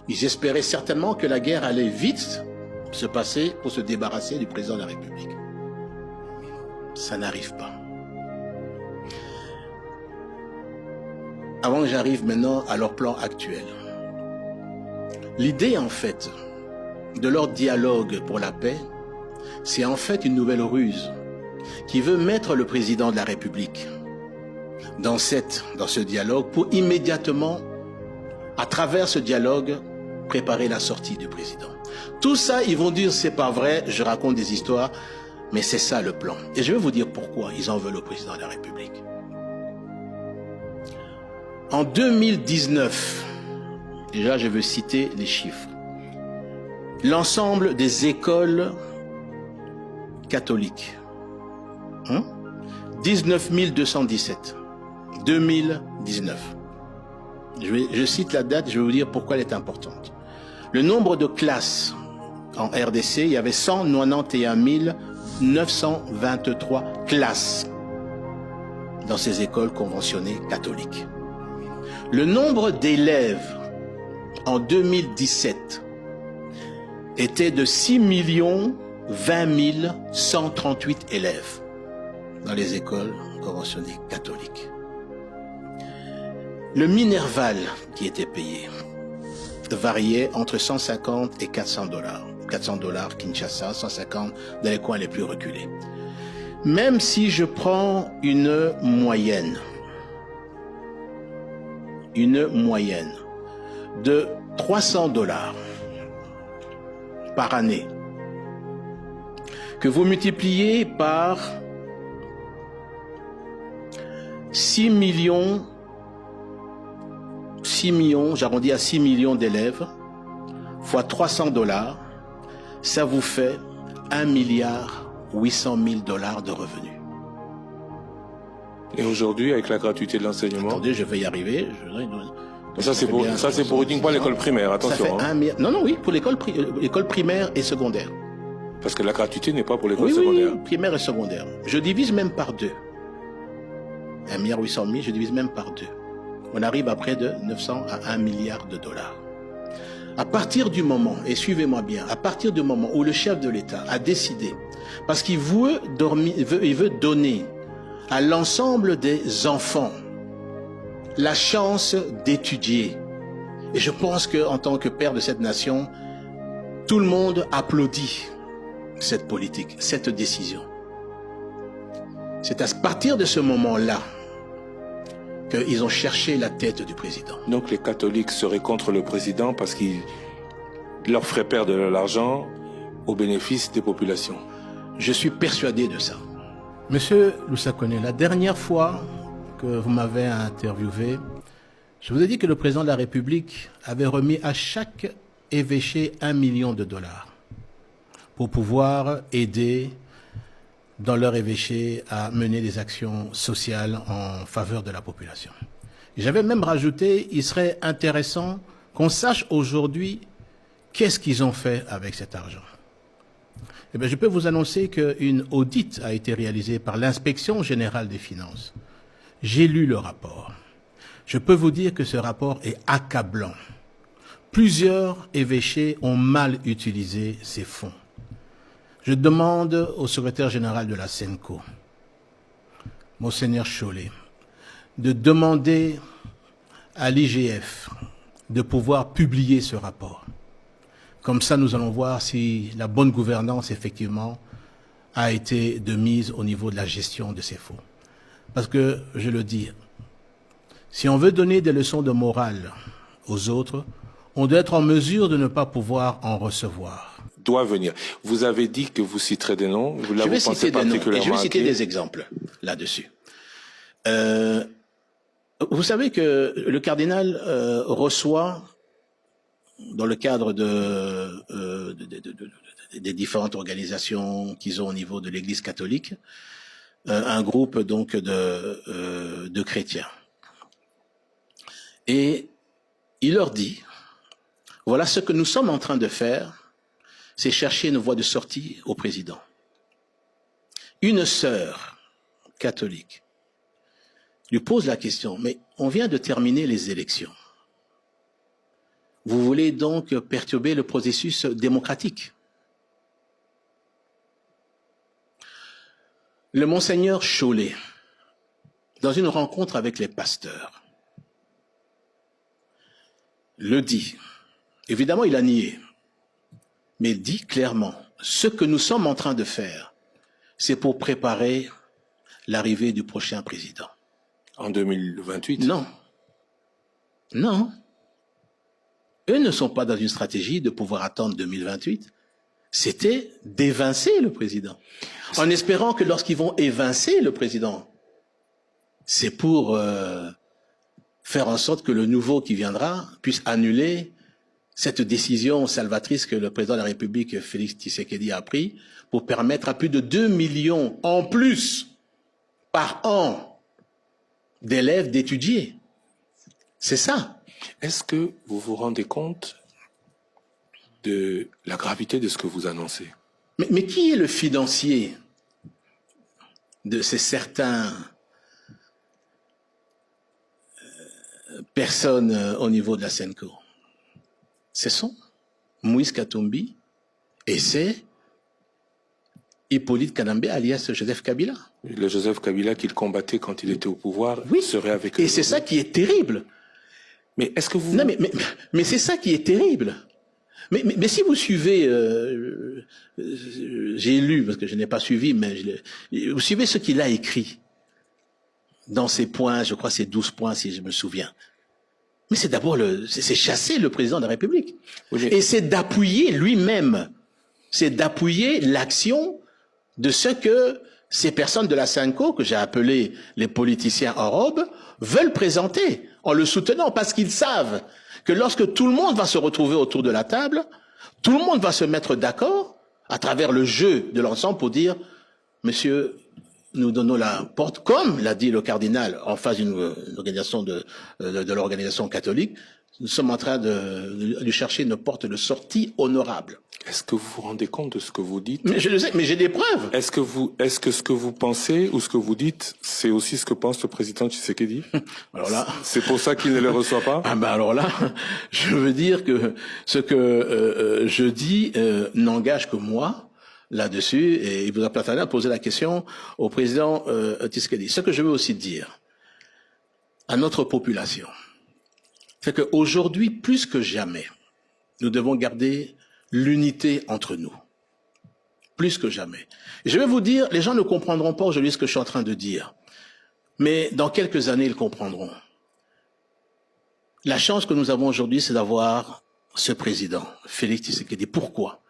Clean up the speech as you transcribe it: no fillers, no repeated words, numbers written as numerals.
Ils espéraient certainement que la guerre allait vite se passer pour se débarrasser du président de la République. Ça n'arrive pas. Avant que j'arrive maintenant à leur plan actuel. L'idée, en fait, de leur dialogue pour la paix, c'est en fait une nouvelle ruse qui veut mettre le président de la République dans ce dialogue pour immédiatement, à travers ce dialogue, préparer la sortie du président. Tout ça, ils vont dire, c'est pas vrai, je raconte des histoires, mais c'est ça le plan. Et je vais vous dire pourquoi ils en veulent au président de la République. En 2019, déjà je veux citer les chiffres, l'ensemble des écoles catholiques, 19 217, 2019. Je cite la date, je vais vous dire pourquoi elle est importante. Le nombre de classes en RDC, il y avait 191 923 classes dans ces écoles conventionnées catholiques. Le nombre d'élèves en 2017 était de 6 20 138 élèves dans les écoles conventionnées catholiques. Le Minerval qui était payé variait entre 150 et 400 dollars. 400 dollars Kinshasa, 150 dans les coins les plus reculés. Même si je prends une moyenne de 300 dollars par année, que vous multipliez par 6 millions, j'arrondis à 6 millions d'élèves, fois 300 dollars, ça vous fait 1 milliard 800 000 dollars de revenus. Et aujourd'hui, avec la gratuité de l'enseignement... Attendez, je vais y arriver. Ça, c'est pour uniquement l'école primaire, attention. Ça fait Non, oui, pour l'école primaire et secondaire. Parce que la gratuité n'est pas pour l'école secondaire. Oui, primaire et secondaire. Je divise même par 2. 1 milliard 800 000, je divise même par 2. On arrive à près de 900 à 1 milliard de dollars. À partir du moment, et suivez-moi bien, à partir du moment où le chef de l'État a décidé, parce qu'il veut donner à l'ensemble des enfants la chance d'étudier. Et je pense qu'en tant que père de cette nation, tout le monde applaudit cette politique, cette décision. C'est à partir de ce moment-là qu'ils ont cherché la tête du président. Donc les catholiques seraient contre le président parce qu'il leur ferait perdre de l'argent au bénéfice des populations. Je suis persuadé de ça. Monsieur Lusakone, la dernière fois que vous m'avez interviewé, je vous ai dit que le président de la République avait remis à chaque évêché 1 million de dollars pour pouvoir aider dans leur évêché à mener des actions sociales en faveur de la population. J'avais même rajouté, il serait intéressant qu'on sache aujourd'hui qu'est-ce qu'ils ont fait avec cet argent. Eh bien, je peux vous annoncer qu'une audit a été réalisée par l'Inspection générale des finances. J'ai lu le rapport. Je peux vous dire que ce rapport est accablant. Plusieurs évêchés ont mal utilisé ces fonds. Je demande au secrétaire général de la SENCO, Monseigneur Chollet, de demander à l'IGF de pouvoir publier ce rapport. Comme ça, nous allons voir si la bonne gouvernance, effectivement, a été de mise au niveau de la gestion de ces fonds. Parce que, je le dis, si on veut donner des leçons de morale aux autres, on doit être en mesure de ne pas pouvoir en recevoir. Doit venir. Vous avez dit que vous citerez des noms. Je vais citer des noms et je vais citer des exemples là-dessus. Vous savez que le cardinal reçoit, dans le cadre des différentes organisations qu'ils ont au niveau de l'Église catholique, un groupe donc de chrétiens. Et il leur dit, voilà ce que nous sommes en train de faire, c'est chercher une voie de sortie au président. Une sœur catholique lui pose la question, mais on vient de terminer les élections. Vous voulez donc perturber le processus démocratique. Le monseigneur Chollet, dans une rencontre avec les pasteurs, le dit. Évidemment, il a nié, mais il dit clairement, ce que nous sommes en train de faire, c'est pour préparer l'arrivée du prochain président. En 2028? Non. Non. Eux ne sont pas dans une stratégie de pouvoir attendre 2028. C'était d'évincer le président. En espérant que lorsqu'ils vont évincer le président, c'est pour faire en sorte que le nouveau qui viendra puisse annuler cette décision salvatrice que le président de la République, Félix Tshisekedi, a prise pour permettre à plus de 2 millions en plus par an d'élèves d'étudier. C'est ça. Est-ce que vous vous rendez compte de la gravité de ce que vous annoncez? Mais qui est le financier de ces certains personnes au niveau de la SENCO? Ce sont Moïse Katumbi et c'est Hippolyte Kanambe alias Joseph Kabila. Le Joseph Kabila qu'il combattait quand il était au pouvoir serait avec eux. Et c'est ça qui est terrible. Mais est-ce que vous... Non, mais c'est ça qui est terrible. Mais si vous suivez, j'ai lu, parce que je n'ai pas suivi, mais vous suivez ce qu'il a écrit dans ces points, je crois c'est 12 points si je me souviens. Mais c'est d'abord c'est chasser le président de la République. Oui, et c'est d'appuyer lui-même, c'est d'appuyer l'action de ce que ces personnes de la SENCO, que j'ai appelées les politiciens en robe, veulent présenter en le soutenant, parce qu'ils savent que lorsque tout le monde va se retrouver autour de la table, tout le monde va se mettre d'accord à travers le jeu de l'ensemble pour dire « Monsieur, nous donnons la porte », comme l'a dit le cardinal en face d'une organisation de l'organisation catholique, nous sommes en train de lui chercher une porte de sortie honorable. Est-ce que vous vous rendez compte de ce que vous dites? Mais je le sais, mais j'ai des preuves. Est-ce que ce que vous pensez ou ce que vous dites, c'est aussi ce que pense le président Tshisekedi? Alors là, c'est pour ça qu'il ne le reçoit pas? Ah ben alors là, je veux dire que ce que je dis n'engage que moi là-dessus, et il vous a plafonné à poser la question au président Tshisekedi. Ce que je veux aussi dire à notre population, c'est qu'aujourd'hui, plus que jamais, nous devons garder l'unité entre nous. Plus que jamais. Et je vais vous dire, les gens ne comprendront pas aujourd'hui ce que je suis en train de dire. Mais dans quelques années, ils comprendront. La chance que nous avons aujourd'hui, c'est d'avoir ce président, Félix Tshisekedi. Pourquoi?